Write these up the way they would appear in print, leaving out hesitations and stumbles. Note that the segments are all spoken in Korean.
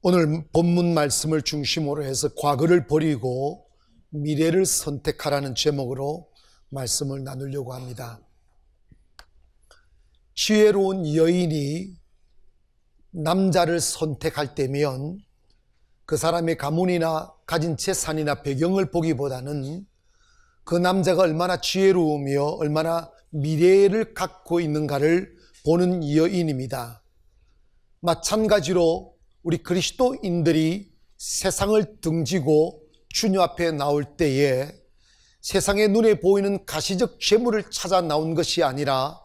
오늘 본문 말씀을 중심으로 해서 과거를 버리고 미래를 선택하라는 제목으로 말씀을 나누려고 합니다. 지혜로운 여인이 남자를 선택할 때면 그 사람의 가문이나 가진 재산이나 배경을 보기보다는 그 남자가 얼마나 지혜로우며 얼마나 미래를 갖고 있는가를 보는 여인입니다. 마찬가지로 우리 그리스도인들이 세상을 등지고 주님 앞에 나올 때에 세상의 눈에 보이는 가시적 재물을 찾아 나온 것이 아니라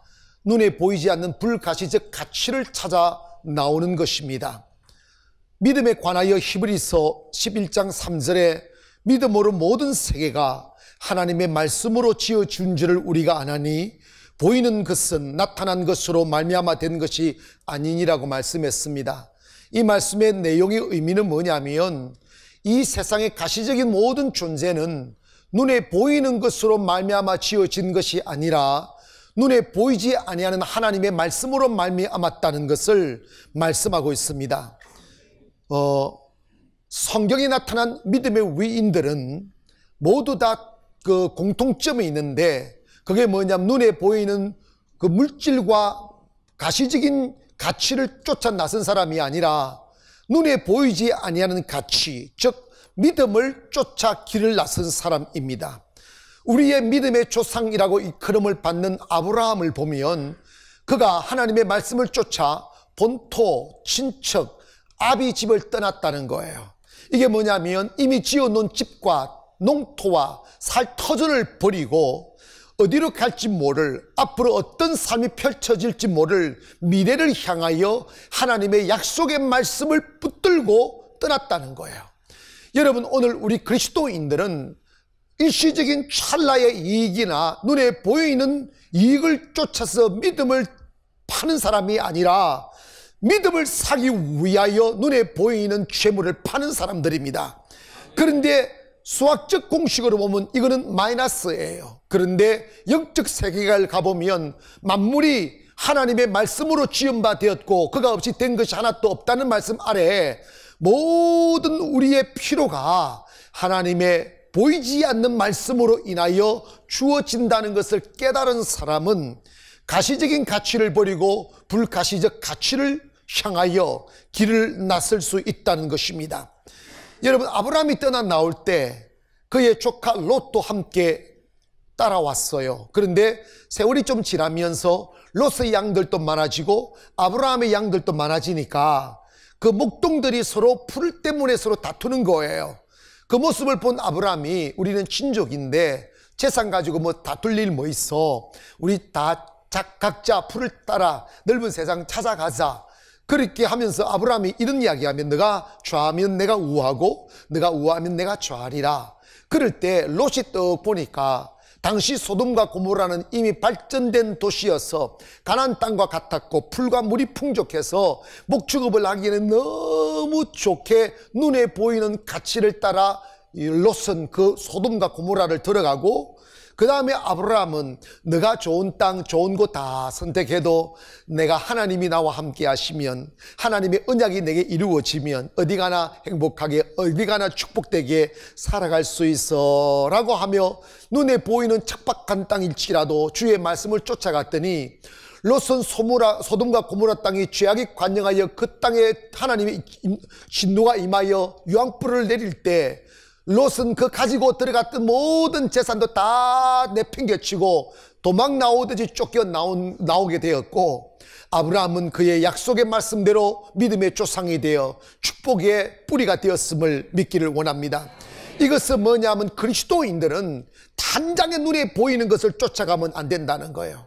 눈에 보이지 않는 불가시적 가치를 찾아 나오는 것입니다. 믿음에 관하여 히브리서 11장 3절에 믿음으로 모든 세계가 하나님의 말씀으로 지어준 줄을 우리가 아나니 보이는 것은 나타난 것으로 말미암아 된 것이 아니니라고 말씀했습니다. 이 말씀의 내용의 의미는 뭐냐면 이 세상의 가시적인 모든 존재는 눈에 보이는 것으로 말미암아 지어진 것이 아니라 눈에 보이지 아니하는 하나님의 말씀으로 말미암았다는 것을 말씀하고 있습니다. 성경에 나타난 믿음의 위인들은 모두 다 그 공통점이 있는데 그게 뭐냐면 눈에 보이는 그 물질과 가시적인 가치를 쫓아 나선 사람이 아니라 눈에 보이지 아니하는 가치, 즉 믿음을 쫓아 길을 나선 사람입니다. 우리의 믿음의 조상이라고 일컬음을 받는 아브라함을 보면 그가 하나님의 말씀을 쫓아 본토, 친척, 아비 집을 떠났다는 거예요. 이게 뭐냐면 이미 지어놓은 집과 농토와 살 터전을 버리고 어디로 갈지 모를, 앞으로 어떤 삶이 펼쳐질지 모를 미래를 향하여 하나님의 약속의 말씀을 붙들고 떠났다는 거예요. 여러분, 오늘 우리 그리스도인들은 일시적인 찰나의 이익이나 눈에 보이는 이익을 쫓아서 믿음을 파는 사람이 아니라 믿음을 사기 위하여 눈에 보이는 재물을 파는 사람들입니다. 그런데 수학적 공식으로 보면 이거는 마이너스예요. 그런데 영적 세계를 가보면 만물이 하나님의 말씀으로 지은 바 되었고 그가 없이 된 것이 하나도 없다는 말씀 아래에 모든 우리의 필요가 하나님의 보이지 않는 말씀으로 인하여 주어진다는 것을 깨달은 사람은 가시적인 가치를 버리고 불가시적 가치를 향하여 길을 나설 수 있다는 것입니다. 여러분, 아브라함이 떠나 나올 때 그의 조카 롯도 함께 따라왔어요. 그런데 세월이 좀 지나면서 롯의 양들도 많아지고 아브라함의 양들도 많아지니까 그 목동들이 서로 풀 때문에 서로 다투는 거예요. 그 모습을 본 아브라함이 우리는 친족인데 재산 가지고 뭐 다툴 일 뭐 있어, 우리 다 각자 풀을 따라 넓은 세상 찾아가자. 그렇게 하면서 아브라함이 이런 이야기하면 너가 좌하면 내가 우하고 너가 우하면 내가 좌하리라. 그럴 때 롯이 떡 보니까 당시 소돔과 고모라는 이미 발전된 도시여서 가나안 땅과 같았고 풀과 물이 풍족해서 목축업을 하기에는 너무 좋게 눈에 보이는 가치를 따라 롯은 그 소돔과 고모라를 들어가고 그 다음에 아브라함은 너가 좋은 땅 좋은 곳 다 선택해도 내가 하나님이 나와 함께 하시면 하나님의 언약이 내게 이루어지면 어디 가나 행복하게 어디 가나 축복되게 살아갈 수 있어 라고 하며 눈에 보이는 척박한 땅일지라도 주의 말씀을 쫓아갔더니 롯은 소돔과 고모라 땅이 죄악이 관영하여 그 땅에 하나님의 진노가 임하여 유황불을 내릴 때 롯은 그 가지고 들어갔던 모든 재산도 다 내팽개치고 도망 나오듯이 쫓겨 나오게 되었고 아브라함은 그의 약속의 말씀대로 믿음의 조상이 되어 축복의 뿌리가 되었음을 믿기를 원합니다. 이것은 뭐냐면 그리스도인들은 단장의 눈에 보이는 것을 쫓아가면 안 된다는 거예요.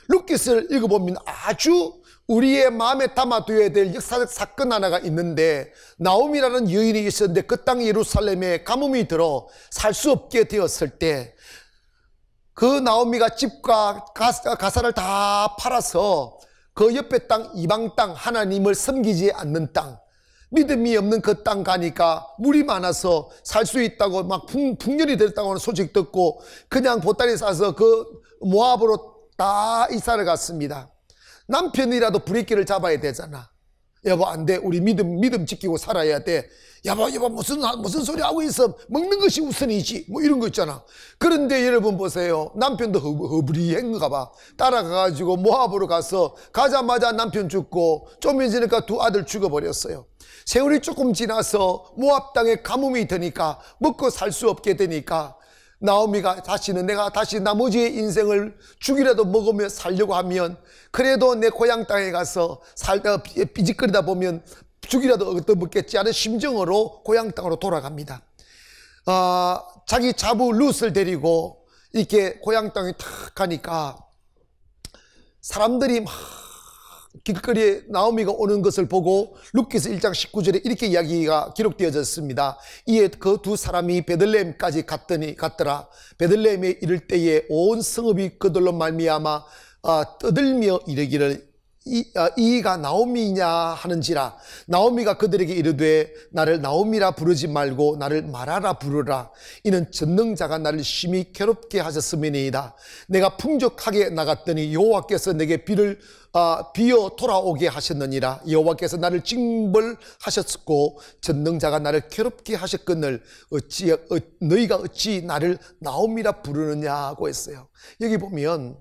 룻깃을 읽어보면 아주 우리의 마음에 담아둬야 될 역사적 사건 하나가 있는데 나오미라는 여인이 있었는데 그 땅 예루살렘에 가뭄이 들어 살 수 없게 되었을 때 그 나오미가 집과 가사를 다 팔아서 그 옆에 땅 이방 땅 하나님을 섬기지 않는 땅 믿음이 없는 그 땅 가니까 물이 많아서 살 수 있다고 막 풍년이 됐다고 하는 소식 듣고 그냥 보따리 싸서 그 모압으로 다 이사를 갔습니다. 남편이라도 브레이크를 잡아야 되잖아. 여보, 안 돼. 우리 믿음 지키고 살아야 돼. 여보, 무슨 소리 하고 있어. 먹는 것이 우선이지. 뭐 이런 거 있잖아. 그런데 여러분 보세요. 남편도 허브리행가 봐. 따라가가지고 모압으로 가서 가자마자 남편 죽고 좀 있으니까 두 아들 죽어버렸어요. 세월이 조금 지나서 모압 땅에 가뭄이 드니까 먹고 살 수 없게 되니까 나오미가 내가 다시 나머지의 인생을 죽이라도 먹으며 살려고 하면 그래도 내 고향 땅에 가서 살다가 삐직거리다 보면 죽이라도 얻어먹겠지 하는 심정으로 고향 땅으로 돌아갑니다. 자기 자부 룻을 데리고 이렇게 고향 땅에 탁 가니까 사람들이 막 길거리에 나오미가 오는 것을 보고 룻기서 1장 19절에 이렇게 이야기가 기록되어졌습니다. 이에 그 두 사람이 베들레헴까지 갔더라. 베들레헴에 이를 때에 온 성읍이 그들로 말미암아 떠들며 이르기를 이가 나오미냐 하는지라. 나오미가 그들에게 이르되 나를 나오미라 부르지 말고 나를 마라라 부르라. 이는 전능자가 나를 심히 괴롭게 하셨음이니이다. 내가 풍족하게 나갔더니 여호와께서 내게 비어 돌아오게 하셨느니라. 여호와께서 나를 징벌하셨고 전능자가 나를 괴롭게 하셨거늘 너희가 어찌 나를 나오미라 부르느냐고 했어요. 여기 보면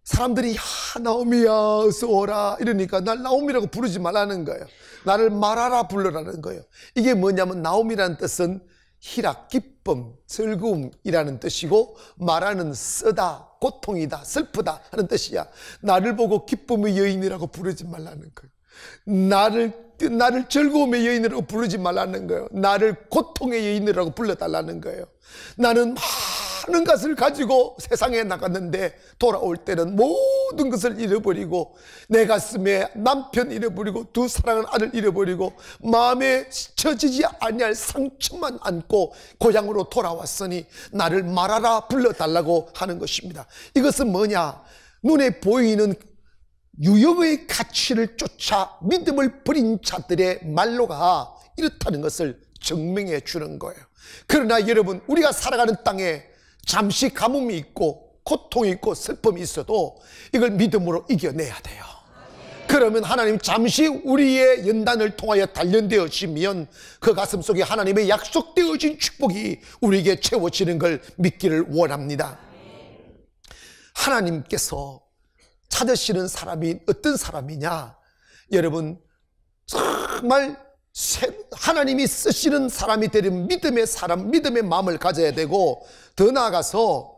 사람들이 나오미야 어서 오라 이러니까 날 나오미라고 부르지 말라는 거예요. 나를 마라라 불러라는 거예요. 이게 뭐냐면 나오미라는 뜻은 희락, 기쁨, 즐거움이라는 뜻이고 마라는 쓰다, 고통이다, 슬프다 하는 뜻이야. 나를 보고 기쁨의 여인이라고 부르지 말라는 거예요. 나를 즐거움의 여인이라고 부르지 말라는 거예요. 나를 고통의 여인이라고 불러달라는 거예요. 나는 많은 것을 가지고 세상에 나갔는데 돌아올 때는 모든 것을 잃어버리고 내 가슴에 남편 잃어버리고 두 사랑하는 아들 잃어버리고 마음에 처지지 아니할 상처만 안고 고향으로 돌아왔으니 나를 말하라 불러달라고 하는 것입니다. 이것은 뭐냐? 눈에 보이는 유형의 가치를 쫓아 믿음을 버린 자들의 말로가 이렇다는 것을 증명해 주는 거예요. 그러나 여러분, 우리가 살아가는 땅에 잠시 가뭄이 있고 고통이 있고 슬픔이 있어도 이걸 믿음으로 이겨내야 돼요. 그러면 하나님 잠시 우리의 연단을 통하여 단련되어지면 그 가슴 속에 하나님의 약속되어진 축복이 우리에게 채워지는 걸 믿기를 원합니다. 하나님께서 찾으시는 사람이 어떤 사람이냐? 여러분, 정말 하나님이 쓰시는 사람이 되려면 믿음의 사람, 믿음의 마음을 가져야 되고, 더 나아가서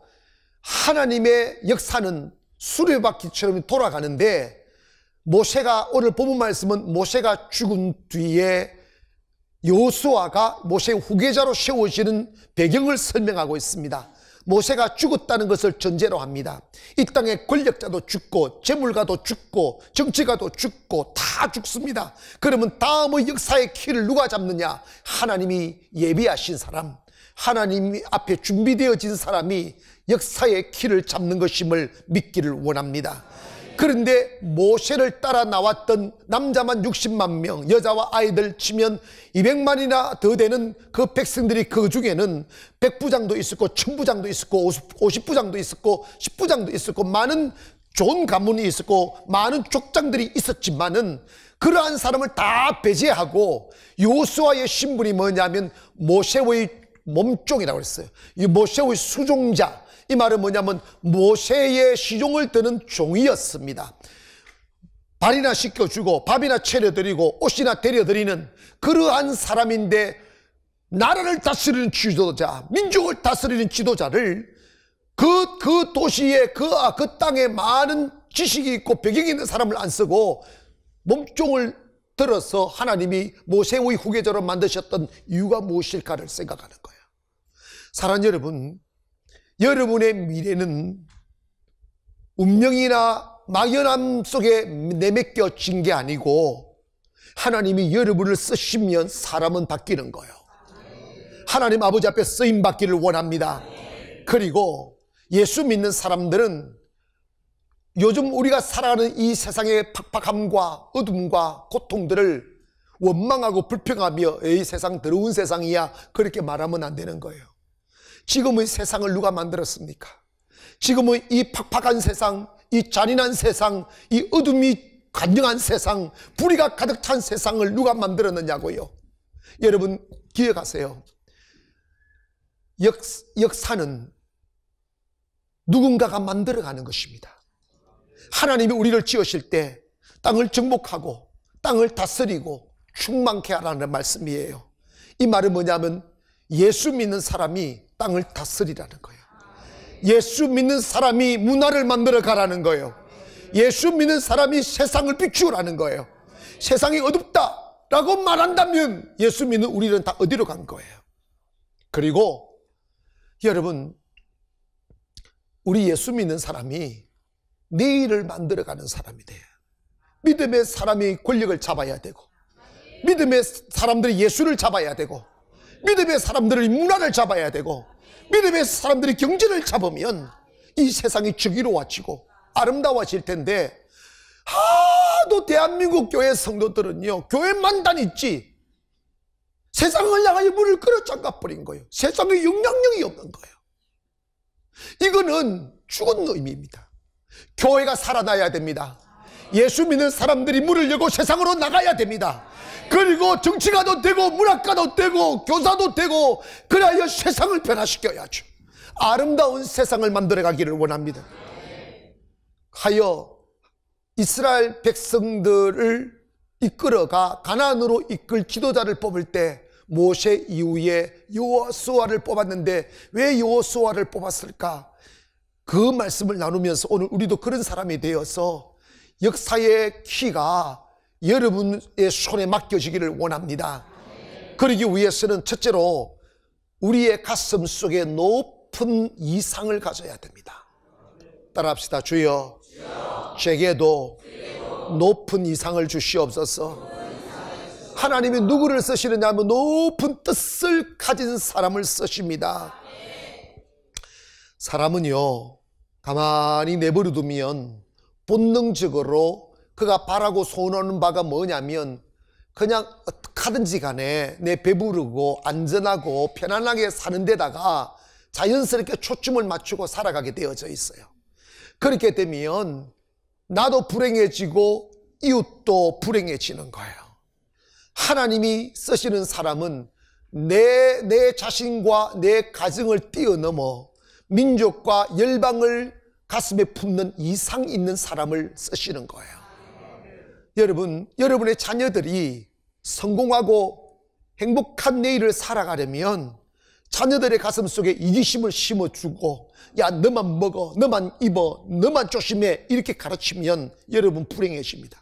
하나님의 역사는 수레바퀴처럼 돌아가는데, 모세가, 오늘 본문 말씀은 모세가 죽은 뒤에 여호수아가 모세의 후계자로 세워지는 배경을 설명하고 있습니다. 모세가 죽었다는 것을 전제로 합니다. 이 땅의 권력자도 죽고 재물가도 죽고 정치가도 죽고 다 죽습니다. 그러면 다음의 역사의 키를 누가 잡느냐? 하나님이 예비하신 사람, 하나님 앞에 준비되어진 사람이 역사의 키를 잡는 것임을 믿기를 원합니다. 그런데 모세를 따라 나왔던 남자만 60만 명, 여자와 아이들 치면 200만이나 더 되는 그 백성들이 그 중에는 100부장도 있었고 1000부장도 있었고 50부장도 있었고 10부장도 있었고 많은 좋은 가문이 있었고 많은 족장들이 있었지만은 그러한 사람을 다 배제하고 여호수아의 신분이 뭐냐면 모세의 몸종이라고 했어요. 이 모세의 수종자, 이 말은 뭐냐면 모세의 시종을 드는 종이었습니다. 발이나 씻겨주고 밥이나 차려드리고 옷이나 데려드리는 그러한 사람인데, 나라를 다스리는 지도자, 민족을 다스리는 지도자를 그 도시에 그 땅에 많은 지식이 있고 배경이 있는 사람을 안 쓰고 몸종을 들어서 하나님이 모세의 후계자로 만드셨던 이유가 무엇일까를 생각하는 거예요. 사랑하는 여러분, 여러분의 미래는 운명이나 막연함 속에 내맡겨진 게 아니고 하나님이 여러분을 쓰시면 사람은 바뀌는 거예요. 하나님 아버지 앞에 쓰임 받기를 원합니다. 그리고 예수 믿는 사람들은 요즘 우리가 살아가는 이 세상의 팍팍함과 어둠과 고통들을 원망하고 불평하며 이 세상 더러운 세상이야 그렇게 말하면 안 되는 거예요. 지금의 세상을 누가 만들었습니까? 지금의 이 팍팍한 세상, 이 잔인한 세상, 이 어둠이 불안정한 세상, 불의가 가득 찬 세상을 누가 만들었느냐고요. 여러분 기억하세요. 역사는 누군가가 만들어가는 것입니다. 하나님이 우리를 지으실 때 땅을 정복하고 땅을 다스리고 충만케 하라는 말씀이에요. 이 말은 뭐냐면 예수 믿는 사람이 땅을 다스리라는 거예요. 예수 믿는 사람이 문화를 만들어 가라는 거예요. 예수 믿는 사람이 세상을 비추라는 거예요. 세상이 어둡다라고 말한다면 예수 믿는 우리는 다 어디로 간 거예요. 그리고 여러분, 우리 예수 믿는 사람이 내일을 만들어가는 사람이 돼요. 믿음의 사람이 권력을 잡아야 되고, 믿음의 사람들이 예수를 잡아야 되고, 믿음의 사람들이 문화를 잡아야 되고, 믿음의 사람들이 경제를 잡으면 이 세상이 정의로워지고 아름다워질 텐데, 하도 대한민국 교회 성도들은요, 교회만 다녔지 세상을 향하여 문을 끌어 잠가버린 거예요. 세상에 영향력이 없는 거예요. 이거는 죽은 의미입니다. 교회가 살아나야 됩니다. 예수 믿는 사람들이 문을 열고 세상으로 나가야 됩니다. 그리고 정치가도 되고 문학가도 되고 교사도 되고, 그래야 세상을 변화시켜야죠. 아름다운 세상을 만들어가기를 원합니다. 하여 이스라엘 백성들을 이끌어가 가나안으로 이끌 지도자를 뽑을 때 모세 이후에 여호수아를 뽑았는데 왜 여호수아를 뽑았을까? 그 말씀을 나누면서 오늘 우리도 그런 사람이 되어서 역사의 키가 여러분의 손에 맡겨지기를 원합니다. 그러기 위해서는 첫째로 우리의 가슴 속에 높은 이상을 가져야 됩니다. 따라합시다. 주여, 제게도 높은 이상을 주시옵소서. 하나님이 누구를 쓰시느냐 하면 높은 뜻을 가진 사람을 쓰십니다. 사람은요, 가만히 내버려 두면 본능적으로 그가 바라고 소원하는 바가 뭐냐면 그냥 어떻게든지 간에 내 배부르고 안전하고 편안하게 사는 데다가 자연스럽게 초점을 맞추고 살아가게 되어져 있어요. 그렇게 되면 나도 불행해지고 이웃도 불행해지는 거예요. 하나님이 쓰시는 사람은 내 자신과 내 가정을 뛰어넘어 민족과 열방을 가슴에 품는 이상 있는 사람을 쓰시는 거예요. 여러분, 여러분의 자녀들이 성공하고 행복한 내일을 살아가려면 자녀들의 가슴 속에 이기심을 심어주고, 야, 너만 먹어, 너만 입어, 너만 조심해, 이렇게 가르치면 여러분 불행해집니다.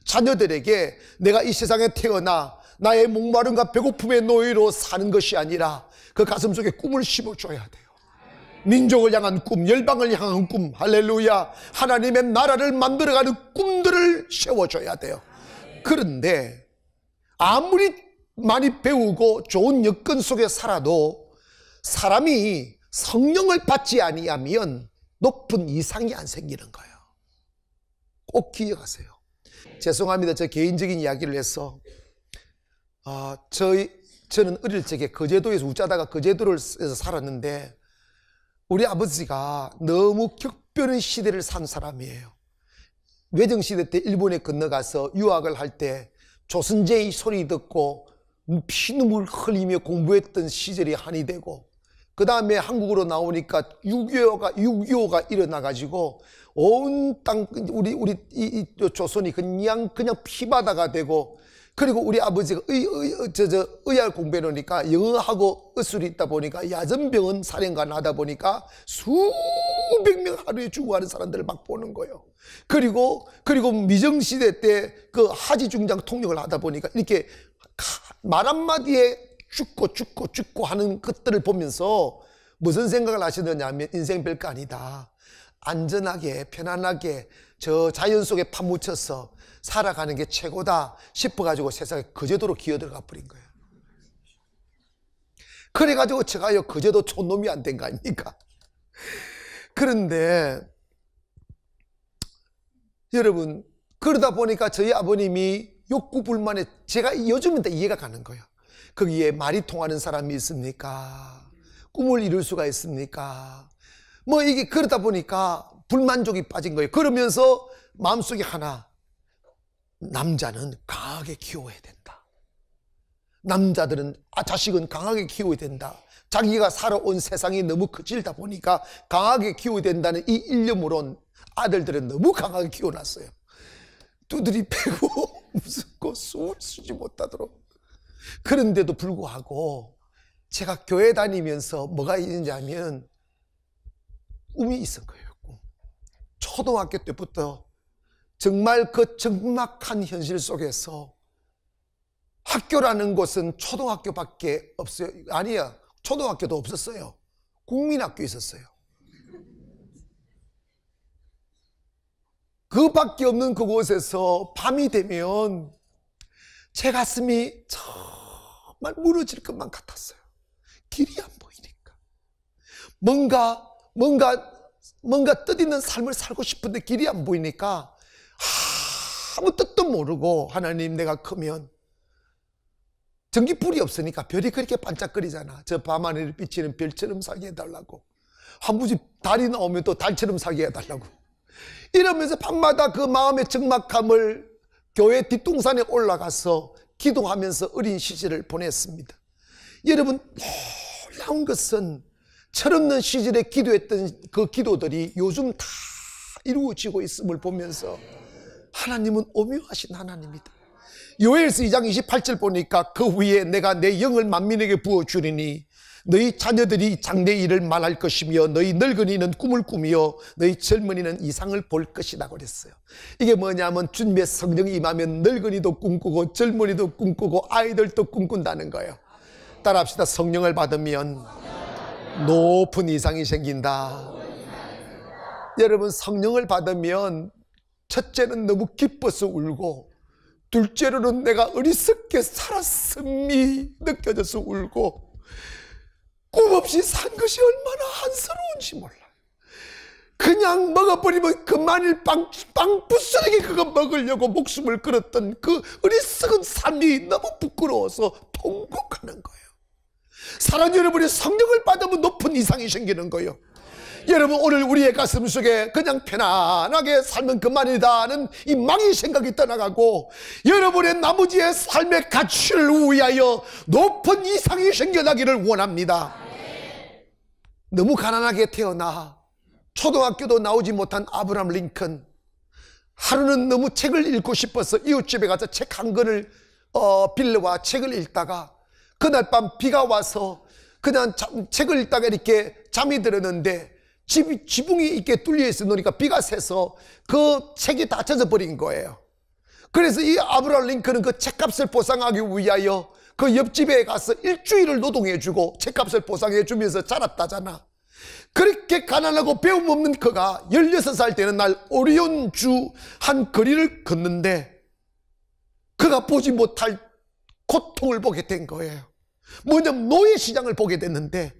자녀들에게 내가 이 세상에 태어나 나의 목마름과 배고픔의 노예로 사는 것이 아니라 그 가슴 속에 꿈을 심어줘야 돼요. 민족을 향한 꿈, 열방을 향한 꿈, 할렐루야, 하나님의 나라를 만들어가는 꿈들을 세워줘야 돼요. 그런데 아무리 많이 배우고 좋은 여건 속에 살아도 사람이 성령을 받지 아니하면 높은 이상이 안 생기는 거예요. 꼭 기억하세요. 죄송합니다. 저 개인적인 이야기를 해서 저는 어릴 적에 거제도에서 웃자다가 거제도에서 살았는데, 우리 아버지가 너무 격변의 시대를 산 사람이에요. 외정시대 때 일본에 건너가서 유학을 할 때 조선제의 소리 듣고 피눈물 흘리며 공부했던 시절이 한이 되고, 그 다음에 한국으로 나오니까 6.25가 일어나가지고 온 땅, 우리 조선이 그냥 피바다가 되고, 그리고 우리 아버지가 의학 공부해 놓으니까 영어하고 의술이 있다 보니까 야전병원 사령관 하다 보니까 수백 명 하루에 죽어가는 사람들을 막 보는 거예요. 그리고 미정시대 때 그 하지중장 통역을 하다 보니까 이렇게 말 한마디에 죽고 하는 것들을 보면서 무슨 생각을 하시느냐 하면, 인생 별거 아니다, 안전하게 편안하게 저 자연 속에 파묻혀서 살아가는 게 최고다 싶어가지고 세상에 거제도로 기어들어가 버린 거예요. 그래가지고 제가요, 거제도 촌놈이 안 된 거 아닙니까? 그런데 여러분, 그러다 보니까 저희 아버님이 욕구불만에, 제가 요즘은 다 이해가 가는 거예요. 거기에 말이 통하는 사람이 있습니까? 꿈을 이룰 수가 있습니까? 이게 그러다 보니까 불만족이 빠진 거예요. 그러면서 마음속에 하나, 남자는 강하게 키워야 된다. 남자들은 자식은 강하게 키워야 된다. 자기가 살아온 세상이 너무 거칠다 보니까 강하게 키워야 된다는 이 일념으로 아들들은 너무 강하게 키워놨어요. 두드리 패고 무섭고 숨을 쉬지 못하도록. 그런데도 불구하고 제가 교회 다니면서 뭐가 있는지 하면 꿈이 있은 거예요. 초등학교 때부터 정말 그 적막한 현실 속에서 학교라는 곳은 초등학교밖에 없어요. 아니야, 초등학교도 없었어요. 국민학교 있었어요. 그 밖에 없는 그곳에서 밤이 되면 제 가슴이 정말 무너질 것만 같았어요. 길이 안 보이니까. 뭔가 뜻있는 삶을 살고 싶은데 길이 안 보이니까 아무 뜻도 모르고, 하나님 내가 크면 전기불이 없으니까 별이 그렇게 반짝거리잖아. 저 밤하늘을 비치는 별처럼 살게 해달라고. 한 부지 달이 나오면 또 달처럼 살게 해달라고. 이러면서 밤마다 그 마음의 적막함을 교회 뒷동산에 올라가서 기도하면서 어린 시절을 보냈습니다. 여러분, 놀라운 것은 철없는 시절에 기도했던 그 기도들이 요즘 다 이루어지고 있음을 보면서 하나님은 오묘하신 하나님이다. 요엘서 2장 28절 보니까 그 위에 내가 내 영을 만민에게 부어주리니 너희 자녀들이 장래 일을 말할 것이며 너희 늙은이는 꿈을 꾸며 너희 젊은이는 이상을 볼 것이다 그랬어요. 이게 뭐냐면 주님의 성령이 임하면 늙은이도 꿈꾸고 젊은이도 꿈꾸고 아이들도 꿈꾼다는 거예요. 따라합시다. 성령을 받으면 높은 이상이 생긴다. 여러분, 성령을 받으면 첫째는 너무 기뻐서 울고, 둘째로는 내가 어리석게 살았음이 느껴져서 울고, 꿈 없이 산 것이 얼마나 한스러운지 몰라요. 그냥 먹어버리면 그만일 빵 부스러기 그거 먹으려고 목숨을 걸었던 그 어리석은 삶이 너무 부끄러워서 통곡하는 거예요. 사랑 여러분이 성령을 받으면 높은 이상이 생기는 거예요. 여러분, 오늘 우리의 가슴 속에 그냥 편안하게 살면 그만이다는 이 망의 생각이 떠나가고 여러분의 나머지의 삶의 가치를 위하여 높은 이상이 생겨나기를 원합니다. 너무 가난하게 태어나 초등학교도 나오지 못한 아브라함 링컨, 하루는 너무 책을 읽고 싶어서 이웃집에 가서 책 한 권을 빌려와 책을 읽다가 그날 밤 비가 와서 그냥 책을 읽다가 이렇게 잠이 들었는데 지붕이 이렇게 뚫려 있어 놓으니까 비가 새서 그 책이 다 젖어 버린 거예요. 그래서 이 아브라함 링컨은 그 책값을 보상하기 위하여 그 옆집에 가서 일주일을 노동해주고 책값을 보상해주면서 자랐다잖아. 그렇게 가난하고 배움 없는 그가 16살 되는 날 오리온주 한 거리를 걷는데 그가 보지 못할 고통을 보게 된 거예요. 뭐냐면 노예시장을 보게 됐는데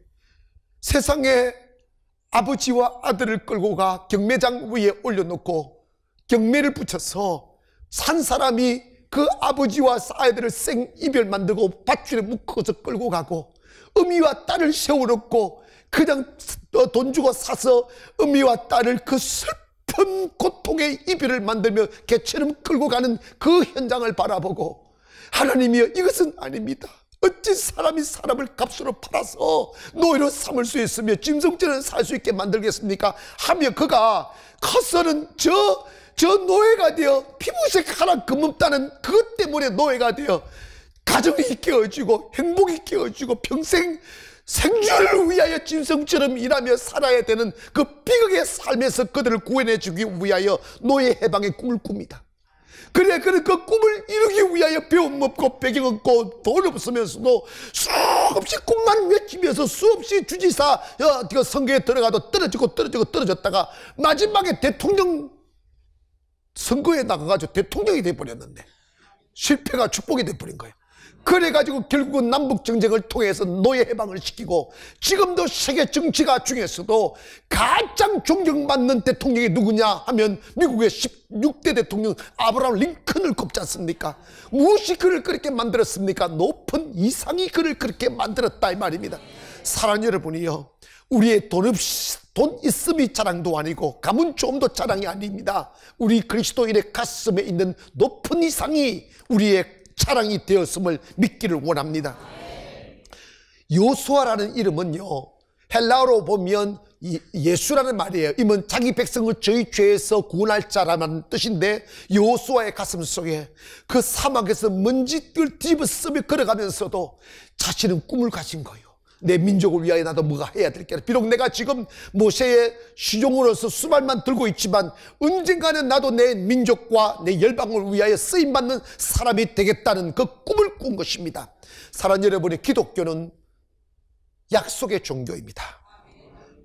세상에 아버지와 아들을 끌고 가 경매장 위에 올려놓고 경매를 붙여서 산 사람이 그 아버지와 아이들을 생이별 만들고 밧줄에 묶어서 끌고 가고 어미와 딸을 세워놓고 그냥 돈 주고 사서 어미와 딸을 그 슬픈 고통의 이별을 만들며 개처럼 끌고 가는 그 현장을 바라보고 하나님이여, 이것은 아닙니다. 어찌 사람이 사람을 값으로 팔아서 노예로 삼을 수 있으며 짐승처럼 살 수 있게 만들겠습니까? 하며 그가 커서는 저 노예가 되어 피부색 하나 금없다는 그것 때문에 노예가 되어 가정이 깨어지고 행복이 깨어지고 평생 생존을 위하여 짐승처럼 일하며 살아야 되는 그 비극의 삶에서 그들을 구해내주기 위하여 노예 해방의 꿈을 꿉니다. 그래, 그 꿈을 이루기 위하여 배움 없고 배경 없고 돈 없으면서도 수없이 꿈만 외치면서 수없이 주지사 선거에 들어가도 떨어졌다가 마지막에 대통령 선거에 나가가지고 대통령이 돼버렸는데 실패가 축복이 돼버린 거예요. 그래가지고 결국은 남북정쟁을 통해서 노예 해방을 시키고 지금도 세계 정치가 중에서도 가장 존경받는 대통령이 누구냐 하면 미국의 16대 대통령 아브라함 링컨을 꼽지 않습니까? 무엇이 그를 그렇게 만들었습니까? 높은 이상이 그를 그렇게 만들었다 이 말입니다. 사랑하는 여러분이요, 우리의 돈 있음이 자랑도 아니고 가문 좋음도 자랑이 아닙니다. 우리 그리스도인의 가슴에 있는 높은 이상이 우리의 자랑이 되었음을 믿기를 원합니다. 여호수아라는 이름은요, 헬라어로 보면 예수라는 말이에요. 이면 자기 백성을 저희 죄에서 구원할 자라는 뜻인데, 여호수아의 가슴 속에 그 사막에서 먼지들 뒤집어쓰며 걸어가면서도 자신은 꿈을 가진 거예요. 내 민족을 위하여 나도 뭐가 해야 될 게, 비록 내가 지금 모세의 시종으로서 수발만 들고 있지만 언젠가는 나도 내 민족과 내 열방을 위하여 쓰임받는 사람이 되겠다는 그 꿈을 꾼 것입니다. 사랑하는 여러분의 기독교는 약속의 종교입니다.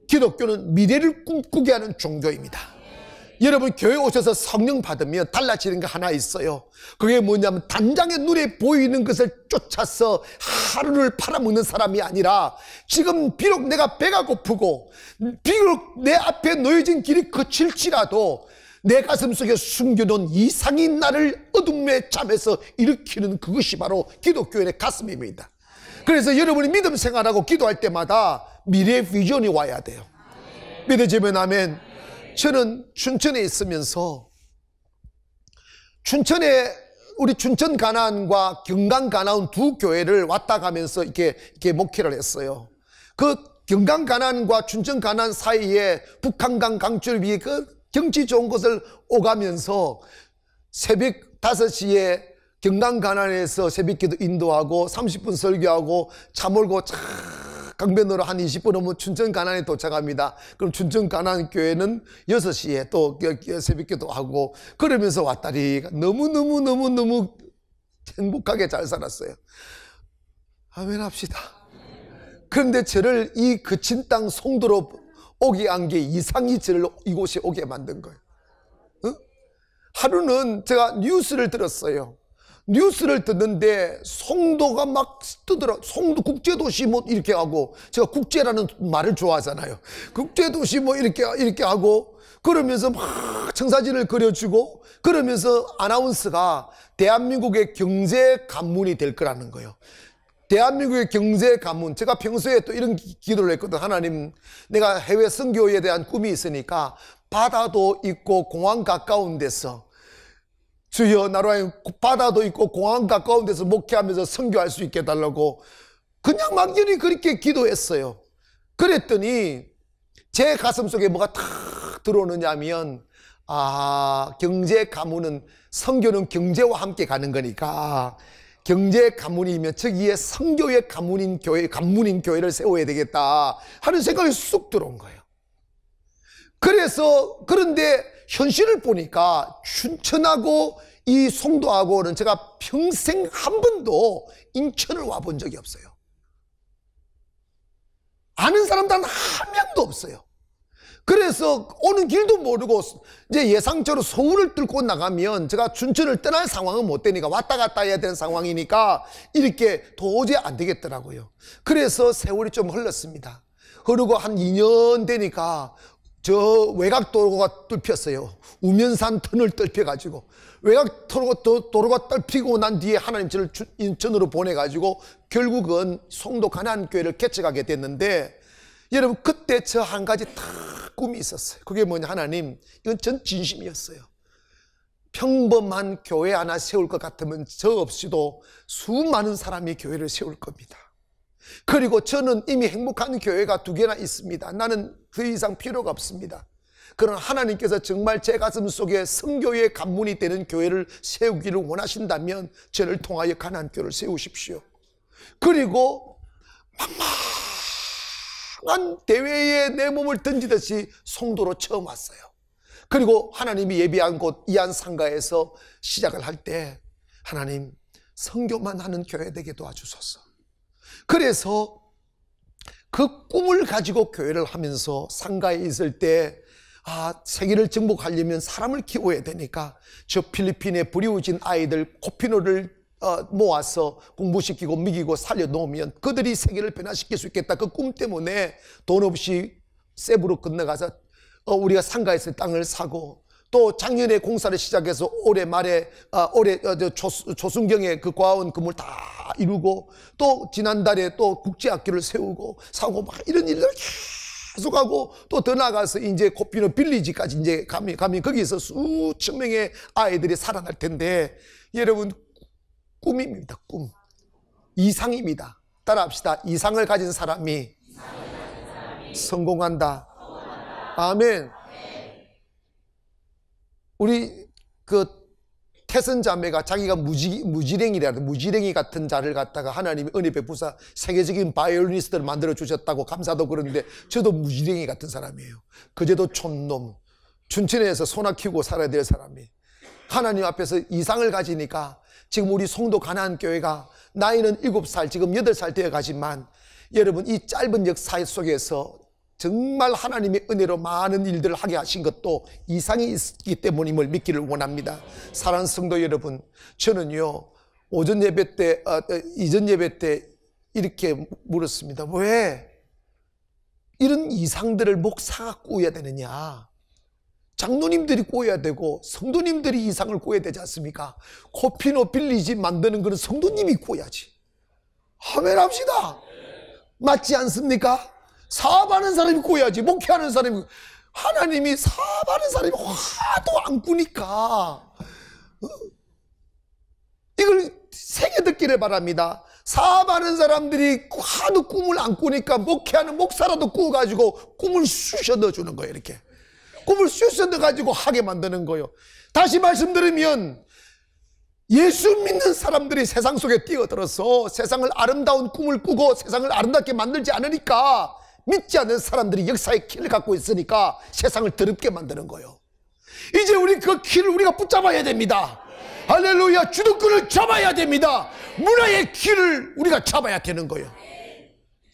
기독교는 미래를 꿈꾸게 하는 종교입니다. 여러분, 교회 오셔서 성령 받으면 달라지는 게 하나 있어요. 그게 뭐냐면 단장의 눈에 보이는 것을 쫓아서 하루를 팔아먹는 사람이 아니라, 지금 비록 내가 배가 고프고 비록 내 앞에 놓여진 길이 거칠지라도 내 가슴 속에 숨겨놓은 이상이 나를 어둠의 잠에서 일으키는, 그것이 바로 기독교인의 가슴입니다. 그래서 여러분이 믿음 생활하고 기도할 때마다 미래의 비전이 와야 돼요. 믿어지면 아멘. 저는 춘천에 있으면서 춘천에 우리 춘천 가나안과 경강 가나안 두 교회를 왔다 가면서 이렇게 목회를 했어요. 그 경강 가나안과 춘천 가나안 사이에 북한강 강줄 위에 그 경치 좋은 곳을 오가면서 새벽 5시에 경강 가나안에서 새벽기도 인도하고 30분 설교하고 차 몰고 강변으로 한 20분 오면 춘천 가나안에 도착합니다. 그럼 춘천 가나안 교회는 6시에 또 새벽기도 하고 그러면서 왔다리 너무 행복하게 잘 살았어요. 아멘 합시다. 그런데 저를 이 거친 땅 송도로 오게 한 게 이상이 저를 이곳에 오게 만든 거예요. 하루는 제가 뉴스를 들었어요. 뉴스를 듣는데 송도가 막 뜨더라. 송도 국제도시 뭐 이렇게 하고, 제가 국제라는 말을 좋아하잖아요. 국제도시 뭐 이렇게 하고 그러면서 막 청사진을 그려주고 그러면서 아나운서가 대한민국의 경제 관문이 될 거라는 거예요. 대한민국의 경제 관문. 제가 평소에 또 이런 기도를 했거든. 하나님, 내가 해외 선교에 대한 꿈이 있으니까 바다도 있고 공항 가까운 데서, 주여 나라에 바다도 있고 공항 가까운 데서 목회하면서 선교할 수 있게 해달라고 그냥 막연히 그렇게 기도했어요. 그랬더니 제 가슴 속에 뭐가 탁 들어오느냐 하면, 경제 가문은, 선교는 경제와 함께 가는 거니까 경제 가문이면 저기에 선교의 가문인 교회를 세워야 되겠다 하는 생각이 쑥 들어온 거예요. 그런데 현실을 보니까 춘천하고 이 송도하고는 제가 평생 한 번도 인천을 와본 적이 없어요. 아는 사람도 한 명도 없어요. 그래서 오는 길도 모르고 이제 예상적으로 서울을 뚫고 나가면 제가 춘천을 떠날 상황은 못 되니까 왔다 갔다 해야 되는 상황이니까 이렇게 도저히 안 되겠더라고요. 그래서 세월이 좀 흘렀습니다. 흐르고 한 2년 되니까 저 외곽도로가 뚫혔어요. 우면산 터널 뚫혀가지고, 외곽도로가 뚫히고 난 뒤에 하나님 저를 인천으로 보내가지고 결국은 송도 가나안교회를 개척하게 됐는데, 여러분 그때 저 한 가지 다 꿈이 있었어요. 그게 뭐냐, 하나님, 이건 전 진심이었어요. 평범한 교회 하나 세울 것 같으면 저 없이도 수많은 사람이 교회를 세울 겁니다. 그리고 저는 이미 행복한 교회가 2개나 있습니다. 나는 그 이상 필요가 없습니다. 그러나 하나님께서 정말 제 가슴 속에 선교의 관문이 되는 교회를 세우기를 원하신다면 저를 통하여 가나안교회를 세우십시오. 그리고 막막한 대회에 내 몸을 던지듯이 송도로 처음 왔어요. 그리고 하나님이 예비한 곳 이안상가에서 시작을 할 때, 하나님, 선교만 하는 교회 되게 도와주소서. 그래서 그 꿈을 가지고 교회를 하면서 상가에 있을 때, 세계를 정복하려면 사람을 키워야 되니까 저 필리핀에 부리워진 아이들 코피노를 모아서 공부시키고 먹이고 살려놓으면 그들이 세계를 변화시킬 수 있겠다. 그 꿈 때문에 돈 없이 세부로 건너가서 우리가 상가에 있을 땅을 사고, 또 작년에 공사를 시작해서 올해 말에 조순경의 그 과원 건물 다 이루고, 또 지난달에 또 국제학교를 세우고 사고 막 이런 일을 계속 하고 또 더 나가서 이제 코피노 빌리지까지 이제 가면 거기서 수천 명의 아이들이 살아날 텐데, 여러분, 꿈입니다. 꿈. 이상입니다. 따라합시다. 이상을 가진 사람이 성공한다. 아멘. 우리 태선 자매가 자기가 무지랭이 같은 자를 갖다가 하나님이 은혜 베푸사 세계적인 바이올리니스트를 만들어 주셨다고 감사도 그러는데, 저도 무지랭이 같은 사람이에요. 그제도 촌놈, 춘천에서 소나 키우고 살아야 될 사람이 하나님 앞에서 이상을 가지니까 지금 우리 송도 가나안 교회가 나이는 7살, 지금 8살 되어 가지만, 여러분, 이 짧은 역사 속에서 정말 하나님의 은혜로 많은 일들을 하게 하신 것도 이상이 있기 때문임을 믿기를 원합니다. 사랑하는 성도 여러분, 저는요, 이전 예배 때 이렇게 물었습니다. 왜 이런 이상들을 목사가 꾸어야 되느냐? 장로님들이 꾸어야 되고 성도님들이 이상을 꾸어야 되지 않습니까? 코피노 빌리지 만드는 것은 성도님이 꾸어야지. 아멘 합시다. 맞지 않습니까? 사업하는 사람이 꾸어야지. 목회하는 사람이. 하나님이 사업하는 사람이 하도 안 꾸니까 이걸 새겨 듣기를 바랍니다. 사업하는 사람들이 하도 꿈을 안 꾸니까 목회하는 목사라도 꾸어가지고 꿈을 쑤셔 넣어주는 거예요. 이렇게 꿈을 쑤셔 넣어가지고 하게 만드는 거예요. 다시 말씀드리면, 예수 믿는 사람들이 세상 속에 뛰어들어서 세상을 아름다운 꿈을 꾸고 세상을 아름답게 만들지 않으니까, 믿지 않는 사람들이 역사의 키를 갖고 있으니까 세상을 더럽게 만드는 거예요. 이제 우리 그 키를 우리가 붙잡아야 됩니다. 할렐루야. 주도권을 잡아야 됩니다. 문화의 키를 우리가 잡아야 되는 거예요.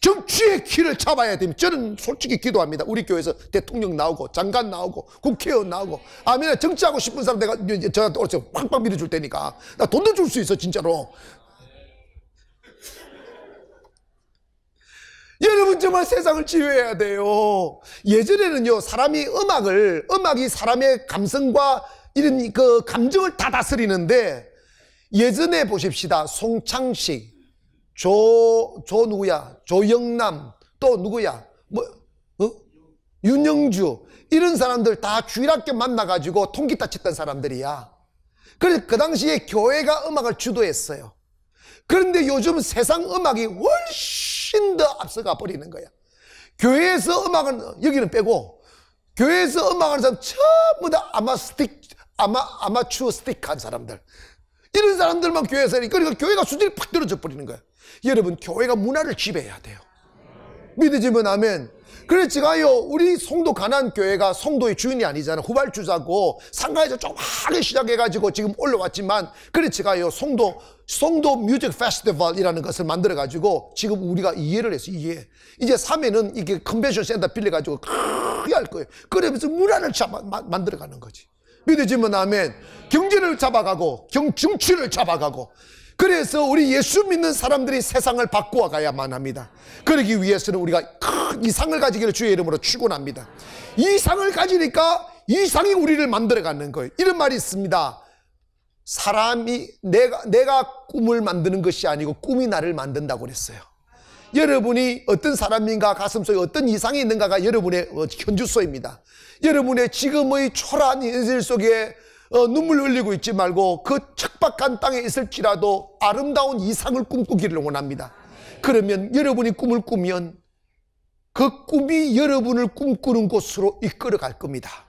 정치의 키를 잡아야 됩니다. 저는 솔직히 기도합니다. 우리 교회에서 대통령 나오고 장관 나오고 국회의원 나오고, 아멘. 정치하고 싶은 사람 내가 저한테 어서 팍팍 밀어줄 테니까. 나 돈도 줄 수 있어 진짜로. 여러분, 정말 세상을 치유해야 돼요. 예전에는요, 음악이 사람의 감성과 이런 그 감정을 다 다스리는데, 예전에 보십시다. 송창식, 누구야? 조영남, 또 누구야? 윤영주, 이런 사람들 다 주일학교 만나가지고 통기타 쳤던 사람들이야. 그래서 그 당시에 교회가 음악을 주도했어요. 그런데 요즘 세상 음악이 훨씬 더 앞서가 버리는 거야. 교회에서 음악은, 여기는 빼고, 교회에서 음악하는 사람 전부 다 아마추어 스틱한 사람들. 이런 사람들만 교회에서 하니까, 그러니까 교회가 수준이 팍 떨어져 버리는 거야. 여러분, 교회가 문화를 지배해야 돼요. 믿으시면 아멘. 그래서 제가요, 우리 송도 가나안 교회가 송도의 주인이 아니잖아. 후발주자고 상가에서 좀 하게 시작해가지고 지금 올라왔지만, 그래서 제가요, 송도 뮤직 페스티벌이라는 것을 만들어가지고 지금 우리가 이해를 했어요. 이제 3회는 이게 컨벤션 센터 빌려가지고 크게 할 거예요. 그러면서 문화를 만들어가는 거지. 믿으시면 아멘. 경제를 잡아가고 정치를 잡아가고, 그래서 우리 예수 믿는 사람들이 세상을 바꾸어 가야만 합니다. 그러기 위해서는 우리가 큰 이상을 가지기를 주의 이름으로 축원합니다. 이상을 가지니까 이상이 우리를 만들어가는 거예요. 이런 말이 있습니다. 사람이 내가 꿈을 만드는 것이 아니고 꿈이 나를 만든다고 그랬어요. 여러분이 어떤 사람인가, 가슴속에 어떤 이상이 있는가가 여러분의 현주소입니다. 여러분의 지금의 초라한 현실 속에 눈물 흘리고 있지 말고 그 척박한 땅에 있을지라도 아름다운 이상을 꿈꾸기를 원합니다. 그러면 여러분이 꿈을 꾸면 그 꿈이 여러분을 꿈꾸는 곳으로 이끌어 갈 겁니다.